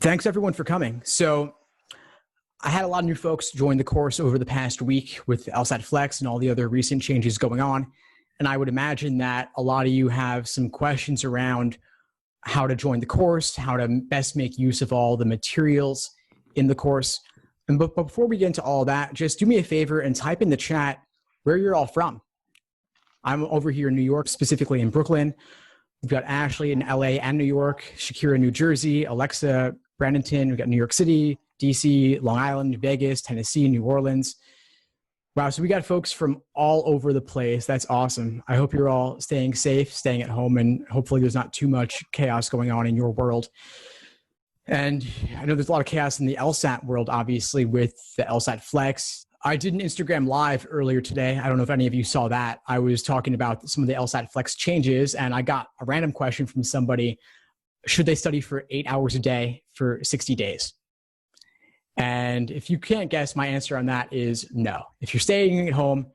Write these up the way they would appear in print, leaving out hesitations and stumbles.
Thanks everyone for coming. So I had a lot of new folks join the course over the past week with LSAT Flex and all the other recent changes going on. And I would imagine that a lot of you have some questions around how to join the course, how to best make use of all the materials in the course. But before we get into all that, just do me a favor and type in the chat where you're all from. I'm over here in New York, specifically in Brooklyn. We've got Ashley in LA and New York, Shakira in New Jersey, Alexa, Bradenton. We've got New York City, DC, Long Island, Vegas, Tennessee, New Orleans. Wow, so we got folks from all over the place. That's awesome. I hope you're all staying safe, staying at home, and hopefully there's not too much chaos going on in your world. And I know there's a lot of chaos in the LSAT world, obviously, with the LSAT Flex. I did an Instagram Live earlier today. I don't know if any of you saw that. I was talking about some of the LSAT Flex changes, and I got a random question from somebody. Should they study for 8 hours a day for 60 days? And if you can't guess, my answer on that is no. If you're staying at home,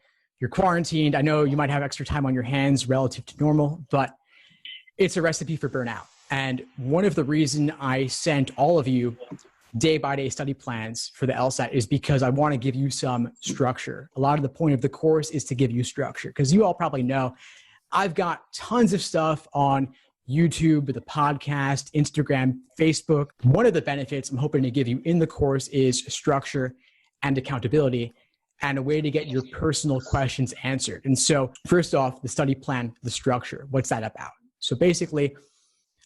you're quarantined, I know you might have extra time on your hands relative to normal, but it's a recipe for burnout. And one of the reasons I sent all of you day-by-day study plans for the LSAT is because I want to give you some structure. A lot of the point of the course is to give you structure, because you all probably know I've got tons of stuff on YouTube, the podcast, Instagram, Facebook. One of the benefits I'm hoping to give you in the course is structure and accountability and a way to get your personal questions answered. And so first off, the study plan, the structure, what's that about? So basically,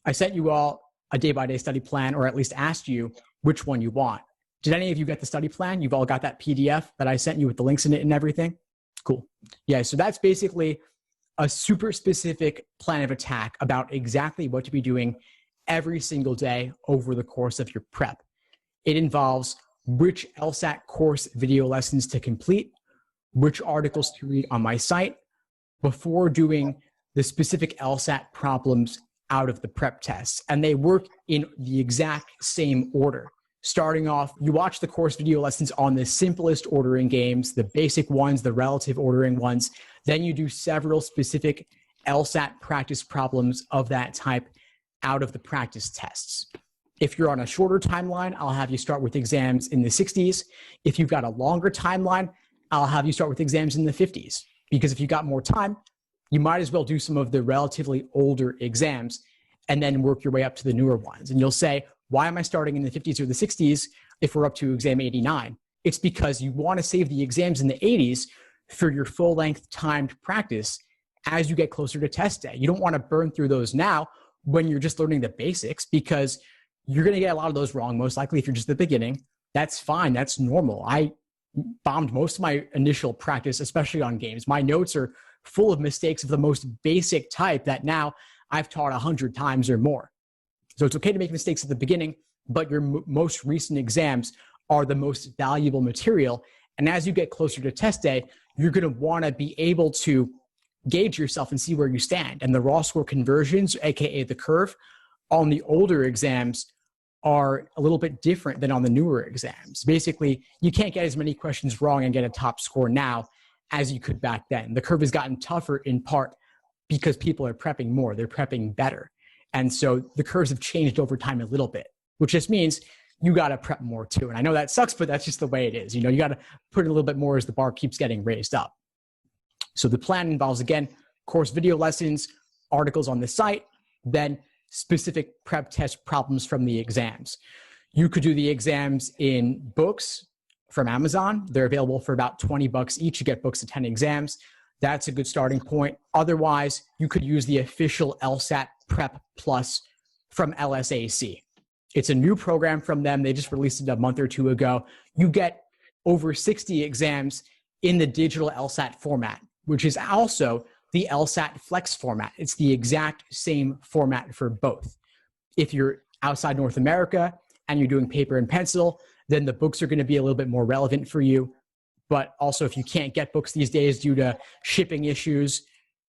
I sent you all a day-by-day study plan, or at least asked you which one you want. Did any of you get the study plan? You've all got that PDF that I sent you with the links in it and everything? Cool. Yeah, so that's basically a super specific plan of attack about exactly what to be doing every single day over the course of your prep. It involves which LSAT course video lessons to complete, which articles to read on my site before doing the specific LSAT problems out of the prep tests. And they work in the exact same order. Starting off, you watch the course video lessons on the simplest ordering games, the basic ones, the relative ordering ones. Then you do several specific LSAT practice problems of that type out of the practice tests. If you're on a shorter timeline, I'll have you start with exams in the 60s. If you've got a longer timeline, I'll have you start with exams in the 50s. Because if you got more time, you might as well do some of the relatively older exams and then work your way up to the newer ones. And you'll say, why am I starting in the 50s or the 60s if we're up to exam 89? It's because you want to save the exams in the 80s for your full-length timed practice as you get closer to test day. You don't want to burn through those now when you're just learning the basics, because you're going to get a lot of those wrong, most likely if you're just at the beginning. That's fine. That's normal. I bombed most of my initial practice, especially on games. My notes are full of mistakes of the most basic type that now I've taught 100 times or more. So it's okay to make mistakes at the beginning, but your most recent exams are the most valuable material. And as you get closer to test day, you're going to want to be able to gauge yourself and see where you stand. And the raw score conversions, AKA the curve, on the older exams are a little bit different than on the newer exams. Basically, you can't get as many questions wrong and get a top score now as you could back then. The curve has gotten tougher in part because people are prepping more. They're prepping better. And so the curves have changed over time a little bit, which just means you got to prep more too. And I know that sucks, but that's just the way it is. You got to put in a little bit more as the bar keeps getting raised up. So the plan involves, again, course video lessons, articles on the site, then specific prep test problems from the exams. You could do the exams in books from Amazon. They're available for about $20 each. You get books of 10 exams. That's a good starting point. Otherwise, you could use the official LSAT Prep Plus from LSAC. It's a new program from them. They just released it a month or two ago. You get over 60 exams in the digital LSAT format, which is also the LSAT Flex format. It's the exact same format for both. If you're outside North America and you're doing paper and pencil, then the books are going to be a little bit more relevant for you. But also, if you can't get books these days due to shipping issues,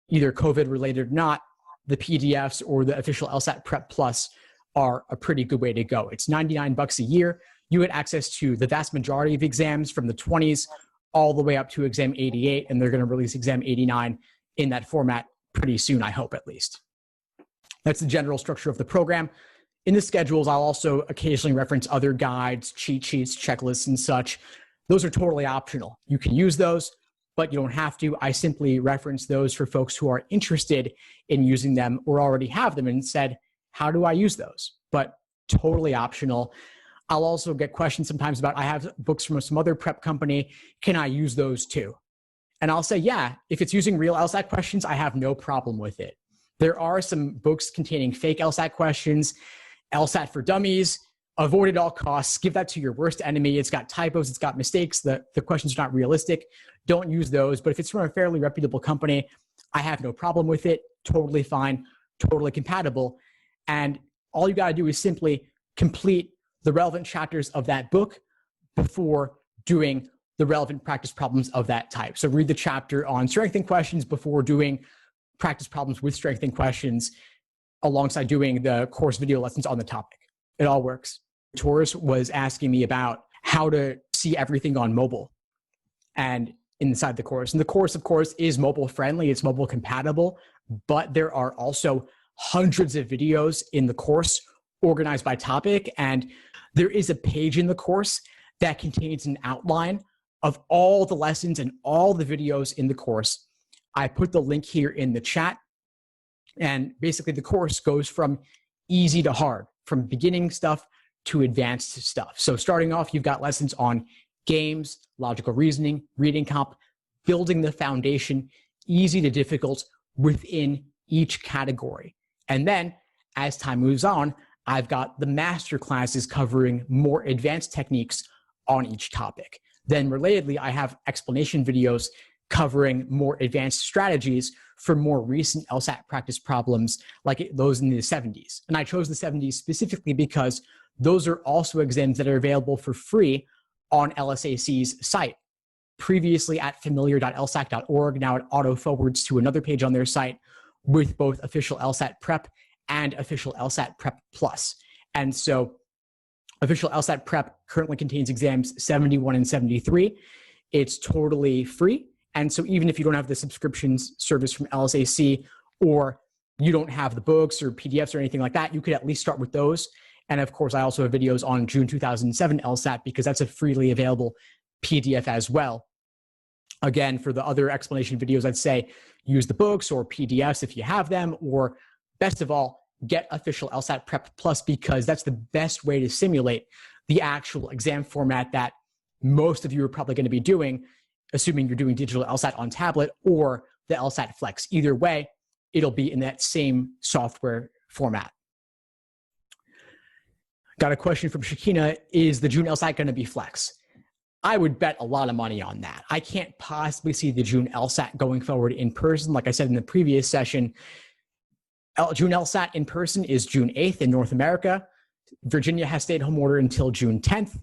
either COVID related or not, the PDFs or the official LSAT Prep Plus are a pretty good way to go. It's $99 a year. You get access to the vast majority of exams from the 20s all the way up to exam 88, and they're going to release exam 89 in that format pretty soon, I hope at least. That's the general structure of the program. in the schedules, I'll also occasionally reference other guides, cheat sheets, checklists, and such. Those are totally optional. You can use those, but you don't have to. I simply reference those for folks who are interested in using them or already have them and said, how do I use those? But totally optional. I'll also get questions sometimes about, I have books from some other prep company. Can I use those too? And I'll say, yeah, if it's using real LSAT questions, I have no problem with it. There are some books containing fake LSAT questions, LSAT for dummies, avoid at all costs, give that to your worst enemy. It's got typos, it's got mistakes, the questions are not realistic. Don't use those. But if it's from a fairly reputable company, I have no problem with it. Totally fine, totally compatible. And all you got to do is simply complete the relevant chapters of that book before doing the relevant practice problems of that type. So read the chapter on strengthening questions before doing practice problems with strengthening questions alongside doing the course video lessons on the topic. It all works. Taurus was asking me about how to see everything on mobile and inside the course. And the course, of course, is mobile friendly. It's mobile compatible, but there are also hundreds of videos in the course organized by topic. And there is a page in the course that contains an outline of all the lessons and all the videos in the course. I put the link here in the chat. And basically the course goes from easy to hard, from beginning stuff to advanced stuff. So starting off, you've got lessons on games, logical reasoning, reading comp, building the foundation, easy to difficult within each category. And then as time moves on, I've got the master classes covering more advanced techniques on each topic. Then relatedly, I have explanation videos covering more advanced strategies for more recent LSAT practice problems like those in the 70s. And I chose the 70s specifically because those are also exams that are available for free on LSAC's site. Previously at familiar.lsac.org, now it auto forwards to another page on their site with both official LSAT Prep and official LSAT Prep Plus. And so official LSAT Prep currently contains exams 71 and 73. It's totally free. And so even if you don't have the subscriptions service from LSAC, or you don't have the books or PDFs or anything like that, you could at least start with those. And of course, I also have videos on June 2007 LSAT because that's a freely available PDF as well. Again, for the other explanation videos, I'd say use the books or PDFs if you have them, or best of all, get official LSAT Prep Plus because that's the best way to simulate the actual exam format that most of you are probably going to be doing, assuming you're doing digital LSAT on tablet or the LSAT Flex. Either way, it'll be in that same software format. Got a question from Shakina. Is the June LSAT going to be Flex? I would bet a lot of money on that. I can't possibly see the June LSAT going forward in person. Like I said in the previous session, June LSAT in person is June 8th in North America. Virginia has stay-at-home order until June 10th.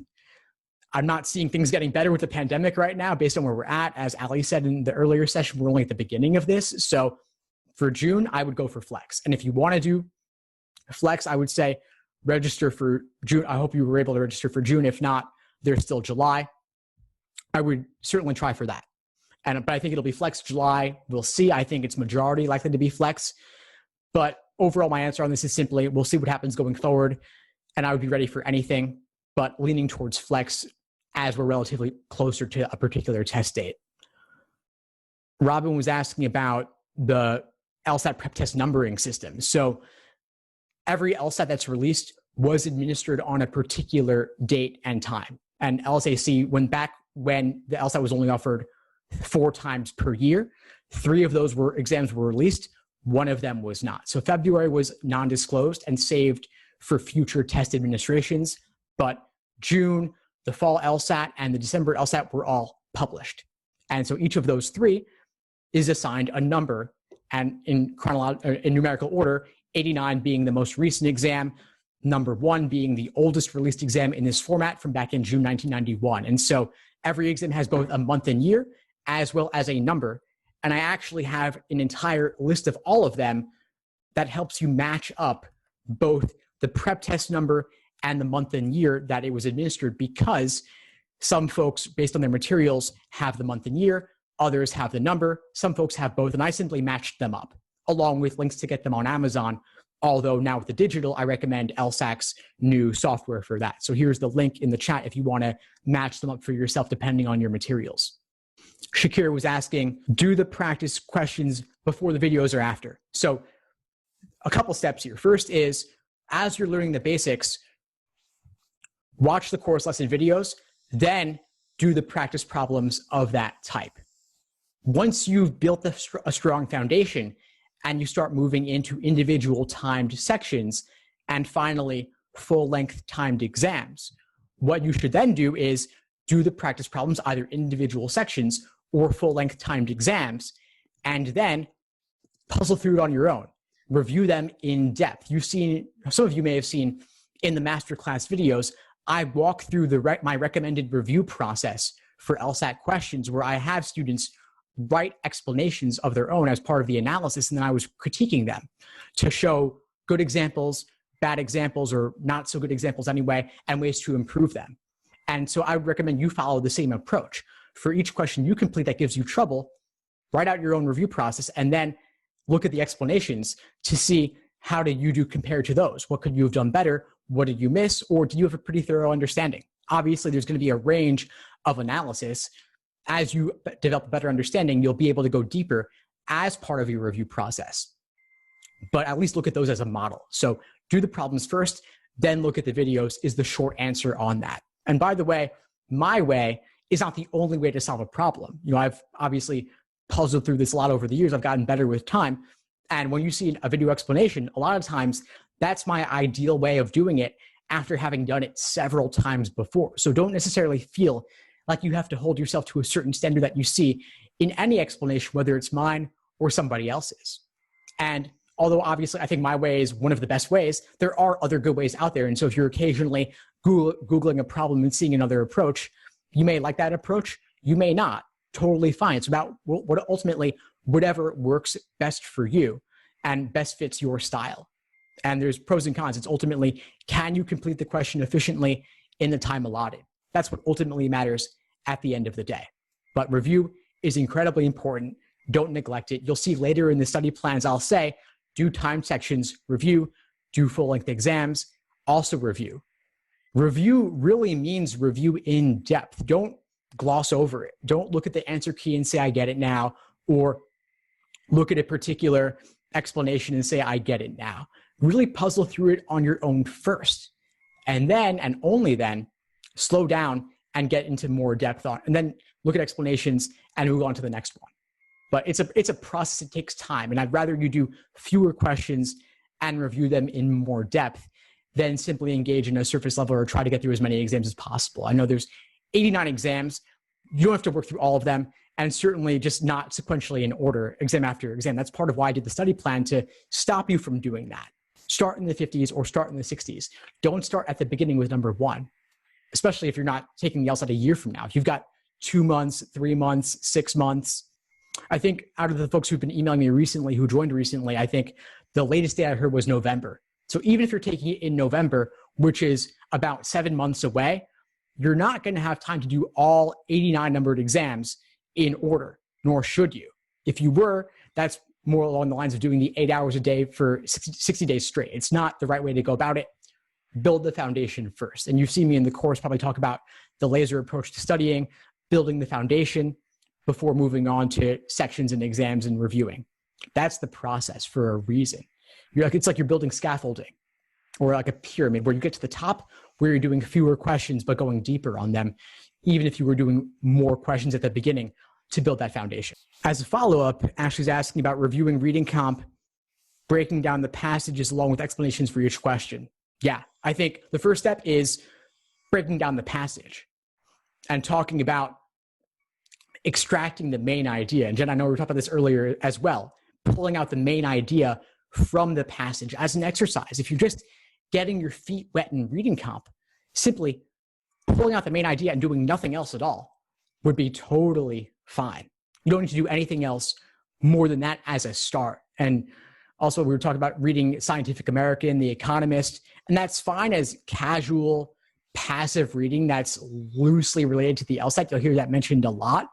I'm not seeing things getting better with the pandemic right now based on where we're at. As Ali said in the earlier session, we're only at the beginning of this. So for June, I would go for Flex. And if you want to do Flex, I would say register for June. I hope you were able to register for June. If not, there's still July. I would certainly try for that. But I think it'll be Flex July. We'll see. I think it's majority likely to be Flex. But overall, my answer on this is simply, we'll see what happens going forward. And I would be ready for anything, but leaning towards Flex as we're relatively closer to a particular test date. Robin was asking about the LSAT prep test numbering system. So every LSAT that's released was administered on a particular date and time. And LSAC went back when the LSAT was only offered 4 times per year. 3 of those exams were released. 1 of them was not. So February was non-disclosed and saved for future test administrations. But June, the fall LSAT, and the December LSAT were all published. And so each of those 3 is assigned a number, and in numerical order, 89 being the most recent exam, number 1 being the oldest released exam in this format from back in June 1991. And so every exam has both a month and year as well as a number. And I actually have an entire list of all of them that helps you match up both the prep test number and the month and year that it was administered, because some folks, based on their materials, have the month and year, others have the number, some folks have both, and I simply matched them up, along with links to get them on Amazon Although now with the digital, I recommend LSAC's new software for that. So here's the link in the chat if you want to match them up for yourself depending on your materials. Shakir was asking, do the practice questions before the videos or after? So a couple steps here. First is, as you're learning the basics, watch the course lesson videos, then do the practice problems of that type. Once you've built a strong foundation and you start moving into individual timed sections and finally full-length timed exams, what you should then do is do the practice problems, either individual sections or full-length timed exams, and then puzzle through it on your own. Review them in depth. Some of you may have seen in the masterclass videos, I walk through my recommended review process for LSAT questions where I have students write explanations of their own as part of the analysis, and then I was critiquing them to show good examples, bad examples, or not so good examples anyway, and ways to improve them. And so I would recommend you follow the same approach. For each question you complete that gives you trouble, write out your own review process, and then look at the explanations to see how did you do compared to those. What could you have done better? What did you miss? Or do you have a pretty thorough understanding? Obviously, there's going to be a range of analysis. As you develop a better understanding, you'll be able to go deeper as part of your review process. But at least look at those as a model. So do the problems first, then look at the videos is the short answer on that. And by the way, my way is not the only way to solve a problem. I've obviously puzzled through this a lot over the years. I've gotten better with time. And when you see a video explanation, a lot of times that's my ideal way of doing it after having done it several times before. So don't necessarily feel like you have to hold yourself to a certain standard that you see in any explanation, whether it's mine or somebody else's. And although obviously I think my way is one of the best ways, there are other good ways out there. And so if you're occasionally Googling a problem and seeing another approach, you may like that approach, you may not. Totally fine. It's about what ultimately, whatever works best for you and best fits your style. And there's pros and cons. It's ultimately, can you complete the question efficiently in the time allotted? That's what ultimately matters at the end of the day. But review is incredibly important. Don't neglect it. You'll see later in the study plans, I'll say, do time sections, review, do full-length exams, also review. Review really means review in depth. Don't gloss over it. Don't look at the answer key and say, I get it now, or look at a particular explanation and say, I get it now. Really puzzle through it on your own first. And then, and only then, slow down and get into more depth on, and then look at explanations and move on to the next one. But it's a process. It takes time. And I'd rather you do fewer questions and review them in more depth than simply engage in a surface level or try to get through as many exams as possible. I know there's 89 exams. You don't have to work through all of them, and certainly just not sequentially in order, exam after exam. That's part of why I did the study plan, to stop you from doing that. Start in the 50s or start in the 60s. Don't start at the beginning with number 1, especially if you're not taking the LSAT a year from now. If you've got 2 months, 3 months, 6 months. I think out of the folks who've been emailing me recently, who joined recently, I think the latest date I heard was November. So even if you're taking it in November, which is about 7 months away, you're not going to have time to do all 89 numbered exams in order, nor should you. If you were, that's more along the lines of doing the 8 hours a day for 60 days straight. It's not the right way to go about it. Build the foundation first. And you've seen me in the course probably talk about the laser approach to studying, building the foundation before moving on to sections and exams and reviewing. That's the process for a reason. It's like you're building scaffolding, or like a pyramid where you get to the top where you're doing fewer questions but going deeper on them, even if you were doing more questions at the beginning to build that foundation. As a follow-up, Ashley's asking about reviewing reading comp, breaking down the passages along with explanations for each question. Yeah, I think the first step is breaking down the passage and talking about extracting the main idea. And Jen, I know we were talking about this earlier as well, pulling out the main idea from the passage as an exercise. If you're just getting your feet wet in reading comp, simply pulling out the main idea and doing nothing else at all would be totally fine. You don't need to do anything else more than that as a start. And also, we were talking about reading Scientific American, The Economist, and that's fine as casual, passive reading that's loosely related to the LSAT. You'll hear that mentioned a lot.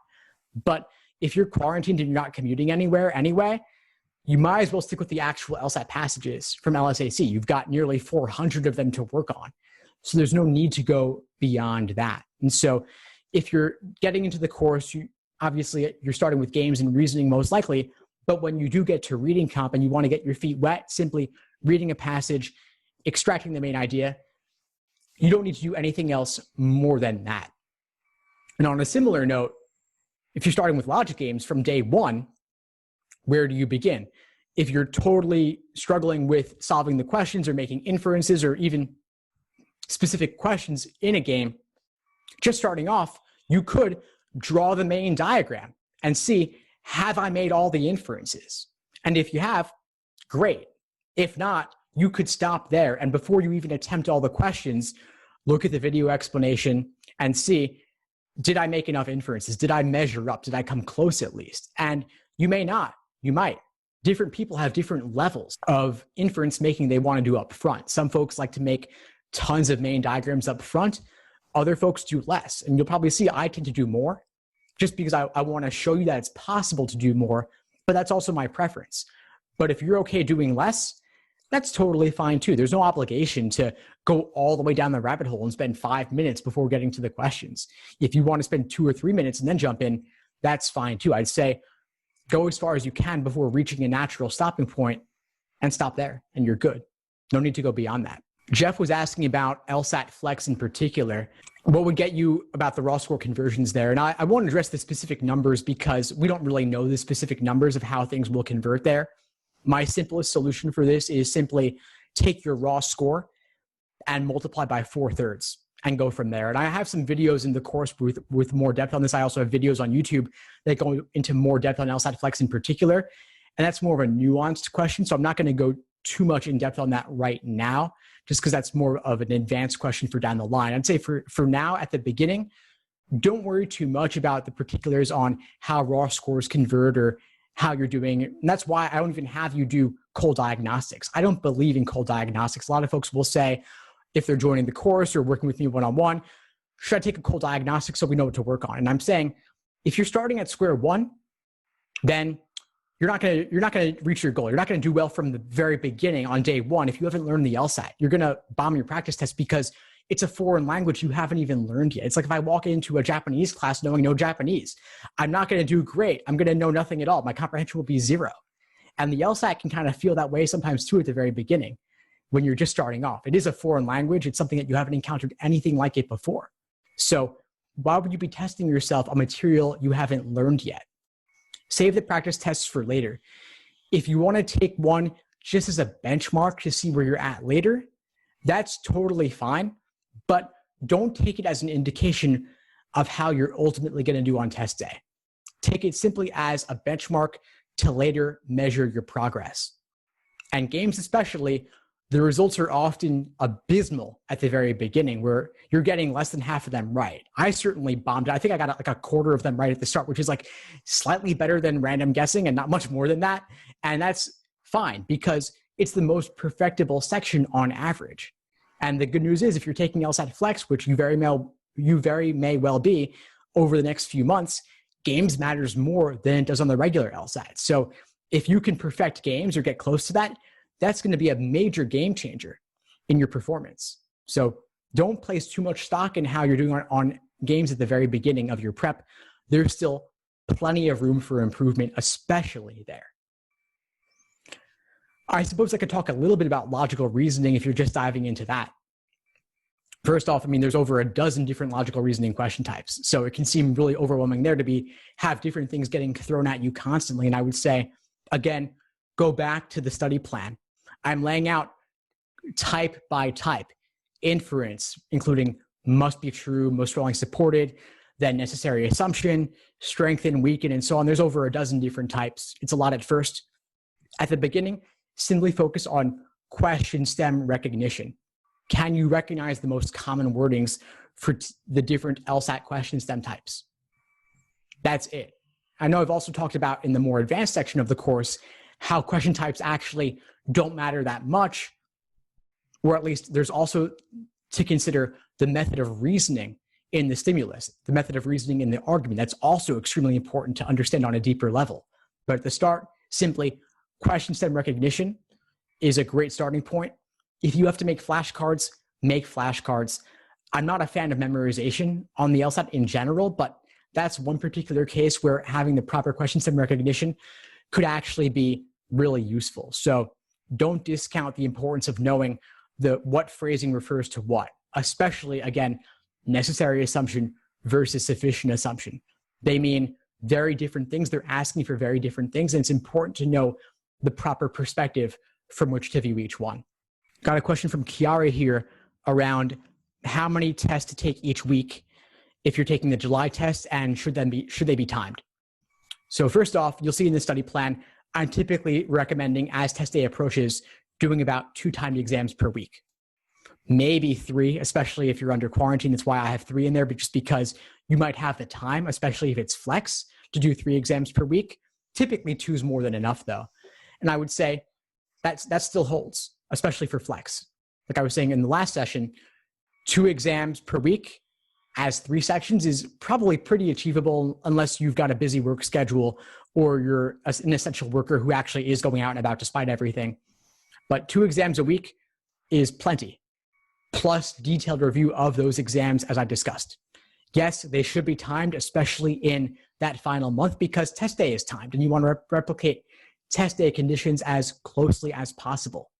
But if you're quarantined and you're not commuting anywhere anyway, you might as well stick with the actual LSAT passages from LSAC. You've got nearly 400 of them to work on. So there's no need to go beyond that. And so if you're getting into the course, obviously you're starting with games and reasoning most likely, but when you do get to reading comp and you want to get your feet wet, simply reading a passage, extracting the main idea, you don't need to do anything else more than that. And on a similar note, if you're starting with logic games from day one, where do you begin? If you're totally struggling with solving the questions or making inferences or even specific questions in a game, just starting off, you could draw the main diagram and see, have I made all the inferences? And if you have, great. If not, you could stop there. And before you even attempt all the questions, look at the video explanation and see, did I make enough inferences? Did I measure up? Did I come close at least? And you may not. You might. Different people have different levels of inference making they want to do up front. Some folks like to make tons of main diagrams up front. Other folks do less. And you'll probably see I tend to do more just because I want to show you that it's possible to do more, but that's also my preference. But if you're okay doing less, that's totally fine too. There's no obligation to go all the way down the rabbit hole and spend 5 minutes before getting to the questions. If you want to spend 2 or 3 minutes and then jump in, that's fine too. I'd say go as far as you can before reaching a natural stopping point and stop there and you're good. No need to go beyond that. Jeff was asking about LSAT Flex in particular. What would get you about the raw score conversions there? And I won't address the specific numbers because we don't really know the specific numbers of how things will convert there. My simplest solution for this is simply take your raw score and multiply by 4/3 and go from there. And I have some videos in the course with more depth on this. I also have videos on YouTube that go into more depth on LSAT Flex in particular. And that's more of a nuanced question. So I'm not going to go too much in depth on that right now, just because that's more of an advanced question for down the line. I'd say for now, at the beginning, don't worry too much about the particulars on how raw scores convert or how you're doing. And that's why I don't even have you do cold diagnostics. I don't believe in cold diagnostics. A lot of folks will say, if they're joining the course or working with me one-on-one, should I take a cold diagnostic so we know what to work on? And I'm saying, if you're starting at square one, then you're not going to reach your goal. You're not going to do well from the very beginning on day one. If you haven't learned the LSAT, you're going to bomb your practice test because it's a foreign language you haven't even learned yet. It's like if I walk into a Japanese class knowing no Japanese, I'm not going to do great. I'm going to know nothing at all. My comprehension will be 0. And the LSAT can kind of feel that way sometimes too at the very beginning when you're just starting off. It is a foreign language. It's something that you haven't encountered anything like it before. So why would you be testing yourself on material you haven't learned yet? Save the practice tests for later. If you want to take one just as a benchmark to see where you're at later, that's totally fine, but don't take it as an indication of how you're ultimately going to do on test day. Take it simply as a benchmark to later measure your progress. And games especially, the results are often abysmal at the very beginning where you're getting less than half of them right. I certainly bombed. I think I got like a quarter of them right at the start, which is like slightly better than random guessing and not much more than that. And that's fine because it's the most perfectible section on average. And the good news is if you're taking LSAT Flex, which you very may well be over the next few months, games matters more than it does on the regular LSAT. So if you can perfect games or get close to that, that's going to be a major game changer in your performance. So don't place too much stock in how you're doing on games at the very beginning of your prep. There's still plenty of room for improvement, especially there. I suppose I could talk a little bit about logical reasoning if you're just diving into that. First off, I mean, there's over a dozen different logical reasoning question types. So it can seem really overwhelming there to have different things getting thrown at you constantly. And I would say, again, go back to the study plan. I'm laying out type by type, inference, including must be true, most strongly supported, then necessary assumption, strengthen, weaken, and so on. There's over a dozen different types. It's a lot at first. At the beginning, simply focus on question stem recognition. Can you recognize the most common wordings for the different LSAT question stem types? That's it. I know I've also talked about in the more advanced section of the course how question types actually don't matter that much, or at least there's also to consider the method of reasoning in the stimulus, the method of reasoning in the argument. That's also extremely important to understand on a deeper level. But at the start, simply question stem recognition is a great starting point. If you have to make flashcards, make flashcards. I'm not a fan of memorization on the LSAT in general, but that's one particular case where having the proper question stem recognition could actually be really useful. So don't discount the importance of knowing what phrasing refers to what, especially, again, necessary assumption versus sufficient assumption. They mean very different things. They're asking for very different things, and it's important to know the proper perspective from which to view each one. Got a question from Kiara here around how many tests to take each week if you're taking the July test, and should they be timed? So first off, you'll see in the study plan, I'm typically recommending, as test day approaches, doing about 2 timed exams per week. Maybe 3, especially if you're under quarantine. That's why I have 3 in there, but just because you might have the time, especially if it's flex, to do 3 exams per week. Typically 2 is more than enough though. And I would say that still holds, especially for flex. Like I was saying in the last session, 2 exams per week as 3 sections is probably pretty achievable unless you've got a busy work schedule or you're an essential worker who actually is going out and about despite everything. But 2 exams a week is plenty, plus detailed review of those exams as I've discussed. Yes, they should be timed, especially in that final month, because test day is timed and you want to replicate test day conditions as closely as possible.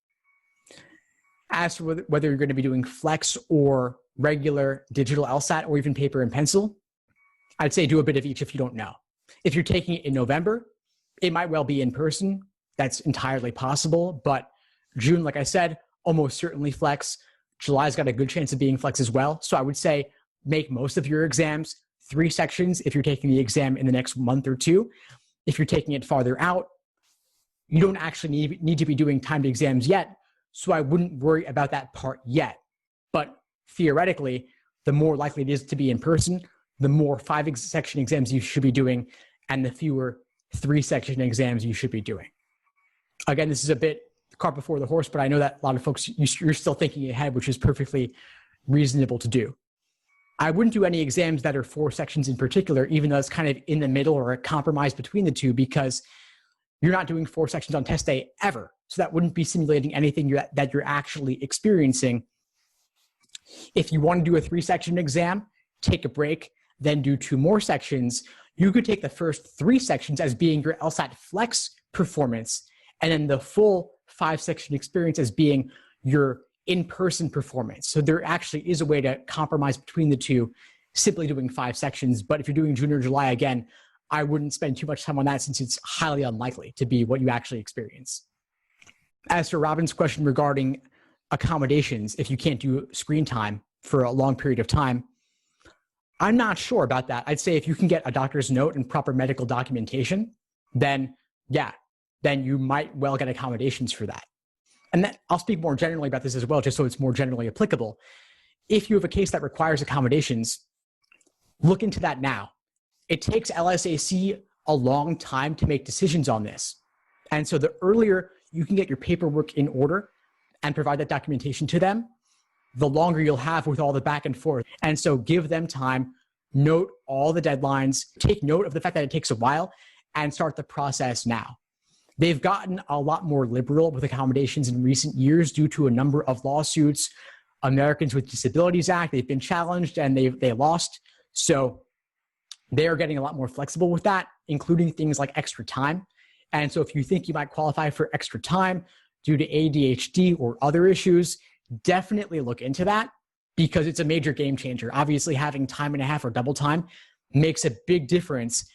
As for whether you're going to be doing flex or regular digital LSAT or even paper and pencil, I'd say do a bit of each if you don't know. If you're taking it in November, it might well be in person. That's entirely possible. But June, like I said, almost certainly flex. July's got a good chance of being flex as well. So I would say make most of your exams 3 sections if you're taking the exam in the next month or 2. If you're taking it farther out, you don't actually need to be doing timed exams yet. So I wouldn't worry about that part yet. But theoretically, the more likely it is to be in person, the more 5-section exams you should be doing and the fewer 3-section exams you should be doing. Again, this is a bit cart before the horse, but I know that a lot of folks, you're still thinking ahead, which is perfectly reasonable to do. I wouldn't do any exams that are 4 sections in particular, even though it's kind of in the middle or a compromise between the two, because you're not doing 4 sections on test day ever. So that wouldn't be simulating anything that you're actually experiencing. If you want to do a 3-section exam, take a break, then do 2 more sections. You could take the first 3 sections as being your LSAT flex performance, and then the full 5-section experience as being your in-person performance. So there actually is a way to compromise between the two, simply doing 5 sections. But if you're doing June or July, again, I wouldn't spend too much time on that since it's highly unlikely to be what you actually experience. As for Robin's question regarding accommodations, if you can't do screen time for a long period of time, I'm not sure about that. I'd say if you can get a doctor's note and proper medical documentation, then yeah, then you might well get accommodations for that. And then I'll speak more generally about this as well, just so it's more generally applicable. If you have a case that requires accommodations, look into that now. It takes LSAC a long time to make decisions on this. And so the earlier you can get your paperwork in order and provide that documentation to them, the longer you'll have with all the back and forth. And so give them time, note all the deadlines, take note of the fact that it takes a while, and start the process now. They've gotten a lot more liberal with accommodations in recent years due to a number of lawsuits. Americans with Disabilities Act, they've been challenged and they lost. So they are getting a lot more flexible with that, including things like extra time. And so if you think you might qualify for extra time due to ADHD or other issues, definitely look into that because it's a major game changer. Obviously, having time and a half or double time makes a big difference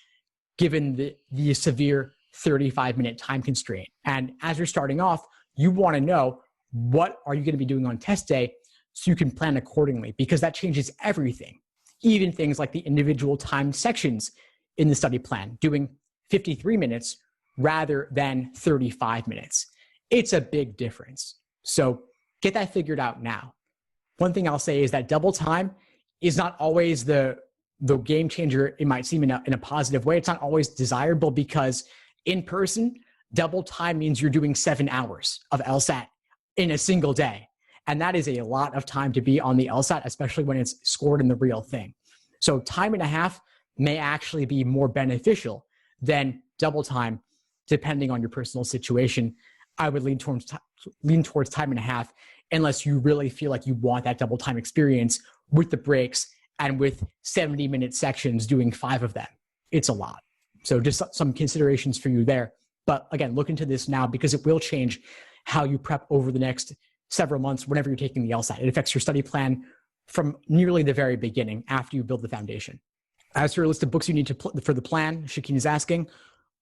given the severe 35-minute time constraint. And as you're starting off, you want to know what are you going to be doing on test day so you can plan accordingly, because that changes everything. Even things like the individual timed sections in the study plan, doing 53 minutes rather than 35 minutes. It's a big difference. So get that figured out now. One thing I'll say is that double time is not always the game changer it might seem in a positive way. It's not always desirable because in person, double time means you're doing 7 hours of LSAT in a single day. And that is a lot of time to be on the LSAT, especially when it's scored in the real thing. So time and a half may actually be more beneficial than double time depending on your personal situation, I would lean towards time and a half, unless you really feel like you want that double time experience with the breaks and with 70-minute sections doing 5 of them. It's a lot. So just some considerations for you there. But again, look into this now because it will change how you prep over the next several months whenever you're taking the LSAT. It affects your study plan from nearly the very beginning after you build the foundation. As for a list of books you need for the plan, Shakeen is asking,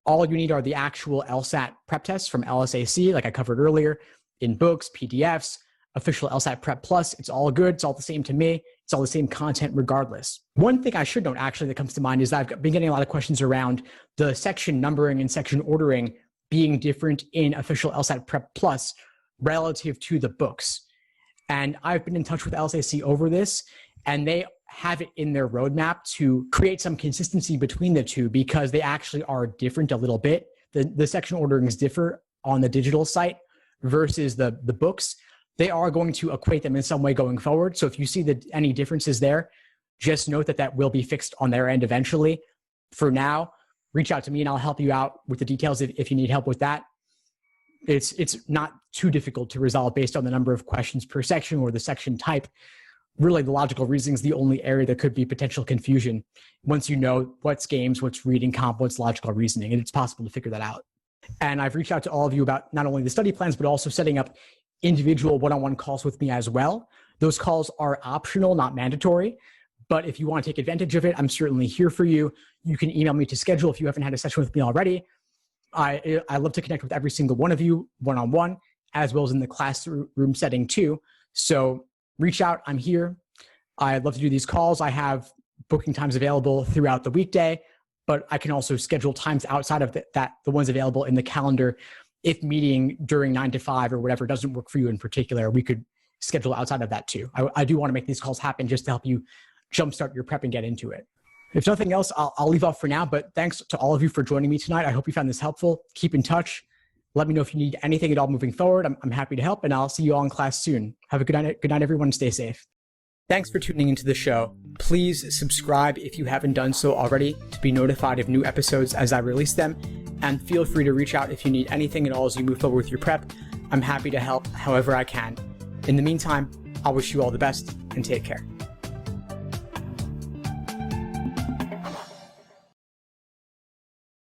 all you need are the actual LSAT prep tests from LSAC, like I covered earlier, in books, PDFs, official LSAT Prep Plus. It's all good. It's all the same to me. It's all the same content regardless. One thing I should note actually that comes to mind is I've been getting a lot of questions around the section numbering and section ordering being different in official LSAT Prep Plus relative to the books. And I've been in touch with LSAC over this, and they have it in their roadmap to create some consistency between the two because they actually are different a little bit. The section orderings differ on the digital site versus the books. They are going to equate them in some way going forward. So if you see any differences there, just note that will be fixed on their end eventually. For now, reach out to me and I'll help you out with the details if you need help with that. It's not too difficult to resolve based on the number of questions per section or the section type. Really, the logical reasoning is the only area that could be potential confusion once you know what's games, what's reading comp, what's logical reasoning, and it's possible to figure that out. And I've reached out to all of you about not only the study plans, but also setting up individual one-on-one calls with me as well. Those calls are optional, not mandatory, but if you want to take advantage of it, I'm certainly here for you. You can email me to schedule if you haven't had a session with me already. I love to connect with every single one of you one-on-one, as well as in the classroom setting too. So reach out. I'm here. I'd love to do these calls. I have booking times available throughout the weekday, but I can also schedule times outside of the ones available in the calendar. If meeting during 9 to 5 or whatever doesn't work for you in particular, we could schedule outside of that too. I do want to make these calls happen just to help you jumpstart your prep and get into it. If nothing else, I'll leave off for now, but thanks to all of you for joining me tonight. I hope you found this helpful. Keep in touch. Let me know if you need anything at all moving forward. I'm happy to help, and I'll see you all in class soon. Have a good night, everyone. Stay safe. Thanks for tuning into the show. Please subscribe if you haven't done so already to be notified of new episodes as I release them. And feel free to reach out if you need anything at all as you move forward with your prep. I'm happy to help however I can. In the meantime, I'll wish you all the best and take care.